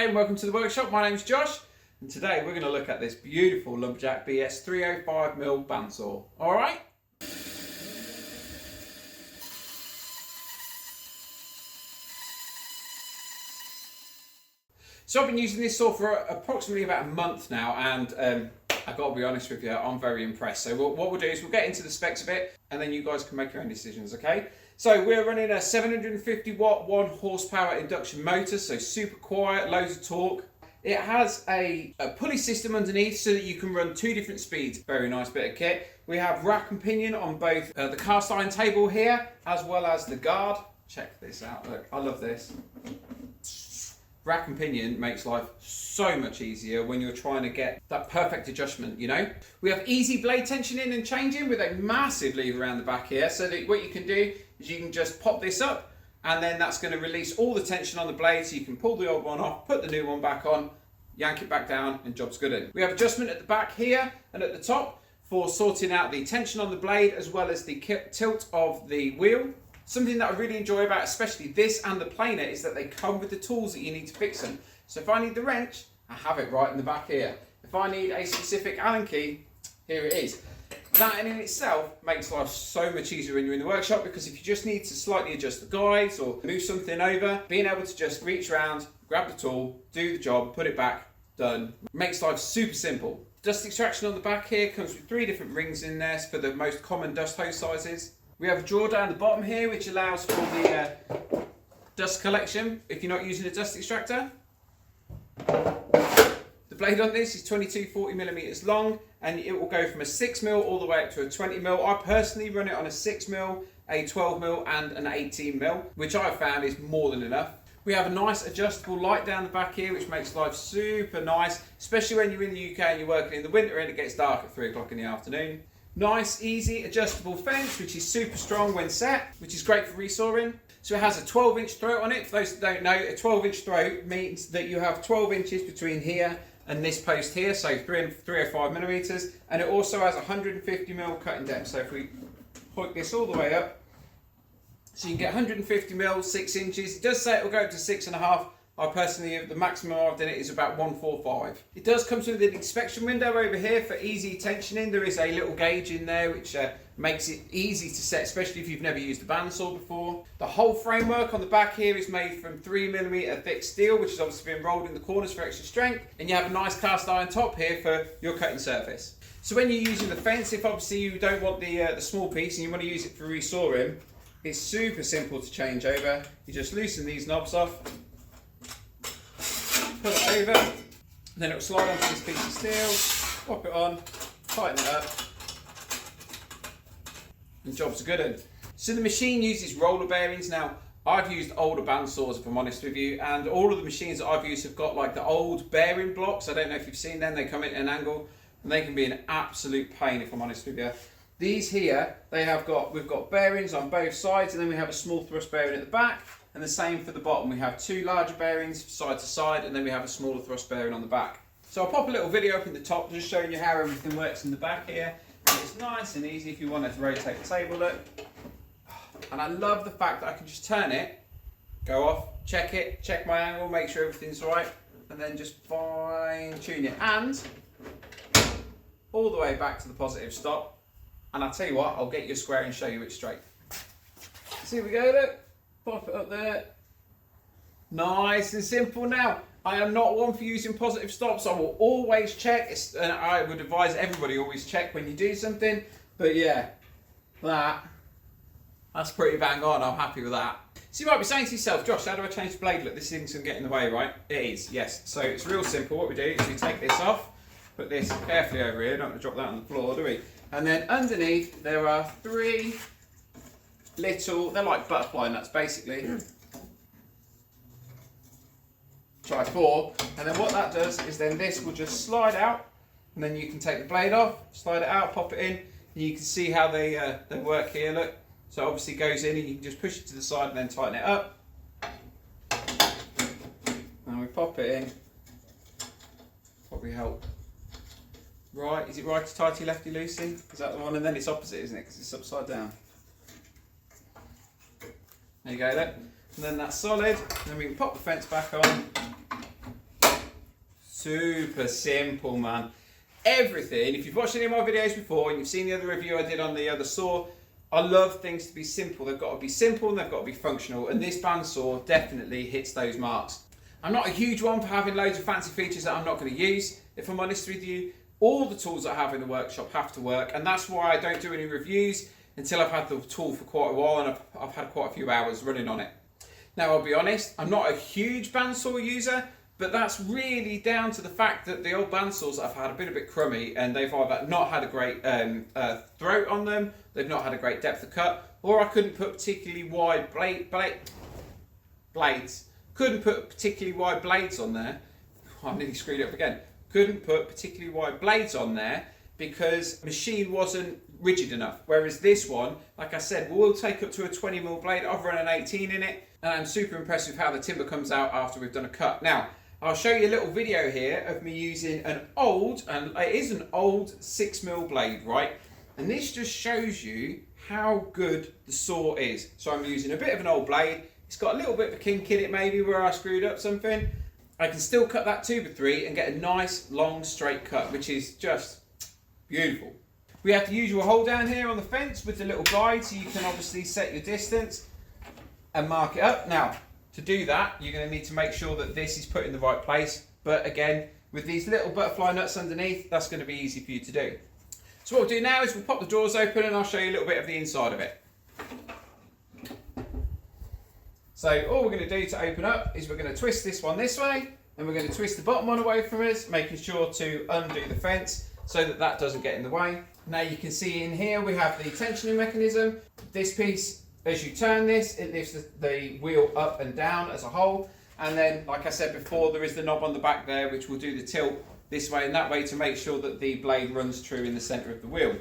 Hey and welcome to the workshop. My name's Josh and today we're going to look at this beautiful Lumberjack BS305mm bandsaw. Alright? So I've been using this saw for approximately about a month now and I've got to be honest with you, I'm very impressed. So what we'll do is we'll get into the specs of it and then you guys can make your own decisions, okay? So we're running a 750 watt, 1 horsepower induction motor, so super quiet, loads of torque. It has a pulley system underneath so that you can run 2 different speeds. Very nice bit of kit. We have rack and pinion on both the cast iron table here as well as the guard. Check this out, look, I love this. Rack and pinion makes life so much easier when you're trying to get that perfect adjustment, you know. We have easy blade tensioning and changing with a massive lever around the back here, so that what you can do is you can just pop this up and then that's going to release all the tension on the blade, so you can pull the old one off, put the new one back on, yank it back down and job's good in. We have adjustment at the back here and at the top for sorting out the tension on the blade as well as the tilt of the wheel. Something that I really enjoy about especially this and the planer is that they come with the tools that you need to fix them. So if I need the wrench, I have it right in the back here. If I need a specific Allen key, here it is. That in itself makes life so much easier when you're in the workshop, because if you just need to slightly adjust the guides or move something over, being able to just reach around, grab the tool, do the job, put it back, done, makes life super simple. Dust extraction on the back here comes with 3 different rings in there for the most common dust hose sizes. We have a drawer down the bottom here which allows for the dust collection if you're not using a dust extractor. The blade on this is 2240mm long and it will go from a 6mm all the way up to a 20mm. I personally run it on a 6mm, a 12mm and an 18mm, which I've found is more than enough. We have a nice adjustable light down the back here which makes life super nice, especially when you're in the UK and you're working in the winter and it gets dark at 3 o'clock in the afternoon. Nice, easy, adjustable fence, which is super strong when set, which is great for resawing. So it has a 12-inch throat on it. For those that don't know, a 12-inch throat means that you have 12 inches between here and this post here, so 305mm, and it also has 150mm cutting depth. So if we hook this all the way up, so you can get 150mm, 6 inches. It does say it will go up to 6.5. I personally, the maximum I've done it is about 145. It does come with an inspection window over here for easy tensioning. There is a little gauge in there which makes it easy to set, especially if you've never used a bandsaw before. The whole framework on the back here is made from 3mm thick steel, which has obviously been rolled in the corners for extra strength. And you have a nice cast iron top here for your cutting surface. So when you're using the fence, if obviously you don't want the small piece and you want to use it for resawing, it's super simple to change over. You just loosen these knobs off, put it over, then it will slide onto this piece of steel, pop it on, tighten it up, and job's a good one. So the machine uses roller bearings. Now, I've used older bandsaws if I'm honest with you, and all of the machines that I've used have got like the old bearing blocks. I don't know if you've seen them, they come in at an angle, and they can be an absolute pain if I'm honest with you. These here, we've got bearings on both sides, and then we have a small thrust bearing at the back. And the same for the bottom. We have 2 larger bearings side to side and then we have a smaller thrust bearing on the back. So I'll pop a little video up in the top just showing you how everything works in the back here. And it's nice and easy if you want to rotate the table, look. And I love the fact that I can just turn it, go off, check it, check my angle, make sure everything's right, and then just fine tune it. And all the way back to the positive stop. And I'll tell you what, I'll get you a square and show you it straight. So here we go, look. Pop it up there. Nice and simple. Now, I am not one for using positive stops. I will always check, and I would advise everybody always check when you do something. But yeah, that's pretty bang on. I'm happy with that. So you might be saying to yourself, Josh, how do I change the blade? Look, this thing's going to get in the way, right? It is, yes. So it's real simple. What we do is we take this off, put this carefully over here. Don't want to drop that on the floor, do we? And then underneath, there are 3 little, they're like butterfly nuts basically. Try 4, and then what that does is then this will just slide out, and then you can take the blade off, slide it out, pop it in, and you can see how they work here. Look, so obviously it goes in, and you can just push it to the side and then tighten it up, and we pop it in. Probably help. Right, is it righty tighty, lefty loosey? Is that the one? And then it's opposite, isn't it? Because it's upside down. There you go, look. And then that's solid. And then we can pop the fence back on. super simple, man. Everything, if you've watched any of my videos before and you've seen the other review I did on the other saw, I love things to be simple. They've got to be simple and they've got to be functional, and this bandsaw definitely hits those marks. I'm not a huge one for having loads of fancy features that I'm not going to use. If I'm honest with you, all the tools that I have in the workshop have to work, and that's why I don't do any reviews until I've had the tool for quite a while and I've had quite a few hours running on it. Now, I'll be honest, I'm not a huge bandsaw user, but that's really down to the fact that the old bandsaws that I've had have been a bit crummy, and they've either not had a great throat on them, they've not had a great depth of cut, or I couldn't put particularly wide blades. Couldn't put particularly wide blades on there. I nearly screwed it up again. Couldn't put particularly wide blades on there because the machine wasn't rigid enough. Whereas this one, like I said, will take up to a 20mm blade. I've run an 18 in it, and I'm super impressed with how the timber comes out after we've done a cut. Now, I'll show you a little video here of me using an old, and it is an old 6mm blade, right? And this just shows you how good the saw is. So I'm using a bit of an old blade. It's got a little bit of a kink in it maybe where I screwed up something. I can still cut that 2x3 and get a nice long straight cut, which is just beautiful. We have the usual hold down here on the fence with the little guide, so you can obviously set your distance and mark it up. Now, to do that, you're going to need to make sure that this is put in the right place. But again, with these little butterfly nuts underneath, that's going to be easy for you to do. So what we'll do now is we'll pop the drawers open and I'll show you a little bit of the inside of it. So all we're going to do to open up is we're going to twist this one this way, and we're going to twist the bottom one away from us, making sure to undo the fence so that that doesn't get in the way. Now you can see in here we have the tensioning mechanism. This piece, as you turn this, it lifts the wheel up and down as a whole. And then, like I said before, there is the knob on the back there which will do the tilt this way and that way to make sure that the blade runs true in the centre of the wheel.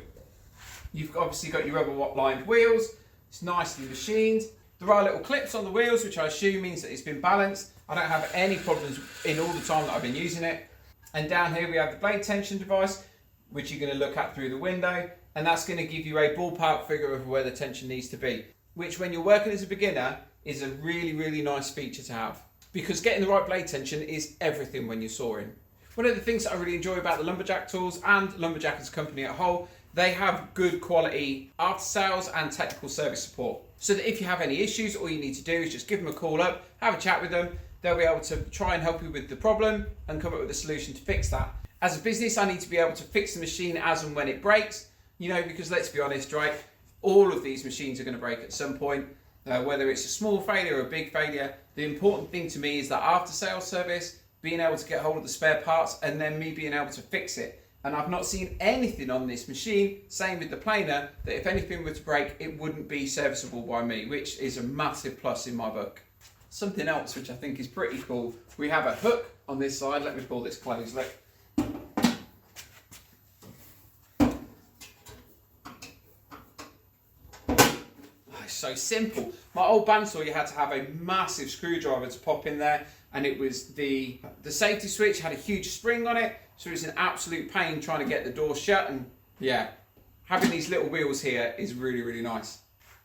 You've obviously got your rubber lined wheels. It's nicely machined. There are little clips on the wheels, which I assume means that it's been balanced. I don't have any problems in all the time that I've been using it. And down here we have the blade tension device, which you're going to look at through the window, and that's going to give you a ballpark figure of where the tension needs to be, which when you're working as a beginner is a really, really nice feature to have, because getting the right blade tension is everything when you're sawing. One of the things that I really enjoy about the Lumberjack tools and Lumberjack as a company at whole, they have good quality after sales and technical service support. So that if you have any issues, all you need to do is just give them a call up, have a chat with them. They'll be able to try and help you with the problem and come up with a solution to fix that. As a business, I need to be able to fix the machine as and when it breaks, you know, because let's be honest, right? All of these machines are going to break at some point, whether it's a small failure or a big failure. The important thing to me is that after sales service, being able to get hold of the spare parts and then me being able to fix it. And I've not seen anything on this machine, same with the planer, that if anything were to break, it wouldn't be serviceable by me, which is a massive plus in my book. Something else which I think is pretty cool, we have a hook on this side. Let me pull this closed, look. It's so simple. My old bandsaw, you had to have a massive screwdriver to pop in there, and it was the safety switch had a huge spring on it, so it was an absolute pain trying to get the door shut. And yeah, having these little wheels here is really, really nice.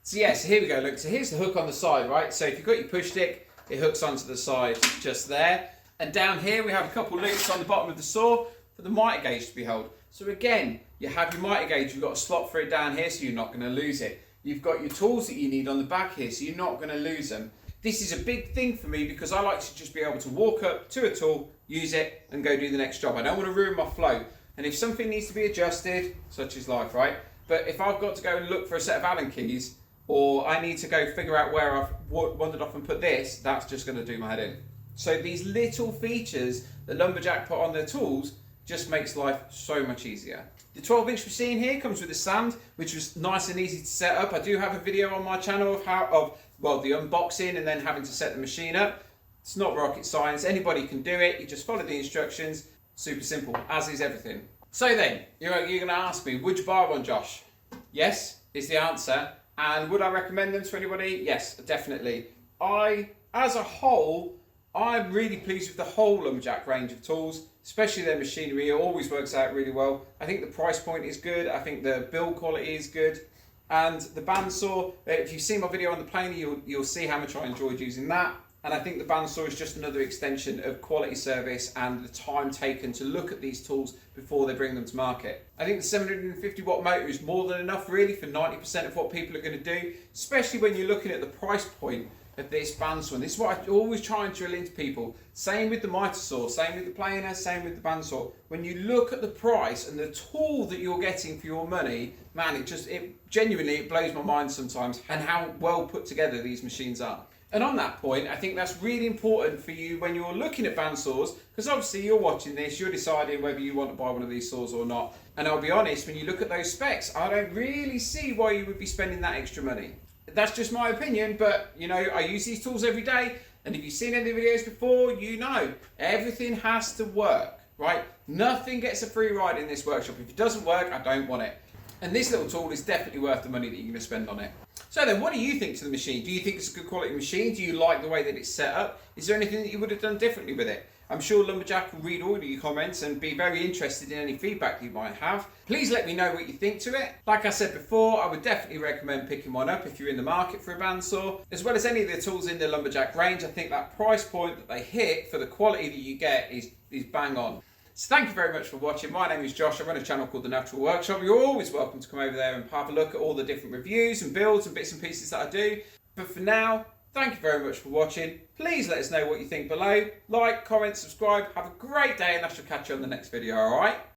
So yeah, so here we go, look, so here's the hook on the side, right? So if you've got your push stick, it hooks onto the side just there. And down here we have a couple loops on the bottom of the saw for the mitre gauge to be held. So again, you have your mitre gauge, you've got a slot for it down here so you're not going to lose it. You've got your tools that you need on the back here so you're not going to lose them. This is a big thing for me because I like to just be able to walk up to a tool, use it and go do the next job. I don't want to ruin my flow. And if something needs to be adjusted, such is life, right? But if I've got to go and look for a set of Allen keys, or I need to go figure out where I've wandered off and put this, that's just going to do my head in. So these little features that Lumberjack put on their tools just makes life so much easier. The 12-inch machine here comes with a stand, which was nice and easy to set up. I do have a video on my channel of the unboxing and then having to set the machine up. It's not rocket science, anybody can do it. You just follow the instructions, super simple, as is everything. So then, you're going to ask me, would you buy one, Josh? Yes, is the answer. And would I recommend them to anybody? Yes, definitely. As a whole, I'm really pleased with the whole Lumberjack range of tools, especially their machinery. It always works out really well. I think the price point is good. I think the build quality is good. And the bandsaw, if you've seen my video on the planer, you'll see how much I enjoyed using that. And I think the bandsaw is just another extension of quality service and the time taken to look at these tools before they bring them to market. I think the 750 watt motor is more than enough really for 90% of what people are going to do, especially when you're looking at the price point of this bandsaw. And this is what I always try and drill into people. Same with the miter saw, same with the planer, same with the bandsaw. When you look at the price and the tool that you're getting for your money, man, it genuinely blows my mind sometimes, and how well put together these machines are. And on that point, I think that's really important for you when you're looking at bandsaws, because obviously you're watching this, you're deciding whether you want to buy one of these saws or not. And I'll be honest, when you look at those specs, I don't really see why you would be spending that extra money. That's just my opinion, but you know, I use these tools every day, and if you've seen any of the videos before, you know, everything has to work, right? Nothing gets a free ride in this workshop. If it doesn't work, I don't want it. And this little tool is definitely worth the money that you're going to spend on it. So then, what do you think to the machine? Do you think it's a good quality machine? Do you like the way that it's set up? Is there anything that you would have done differently with it? I'm sure Lumberjack will read all of your comments and be very interested in any feedback you might have. Please let me know what you think to it. Like I said before, I would definitely recommend picking one up if you're in the market for a bandsaw. As well as any of the tools in the Lumberjack range, I think that price point that they hit for the quality that you get is bang on. So thank you very much for watching. My name is Josh. I run a channel called The Natural Workshop. You're always welcome to come over there and have a look at all the different reviews and builds and bits and pieces that I do. But for now, thank you very much for watching. Please let us know what you think below. Like, comment, subscribe. Have a great day, and I shall catch you on the next video, alright?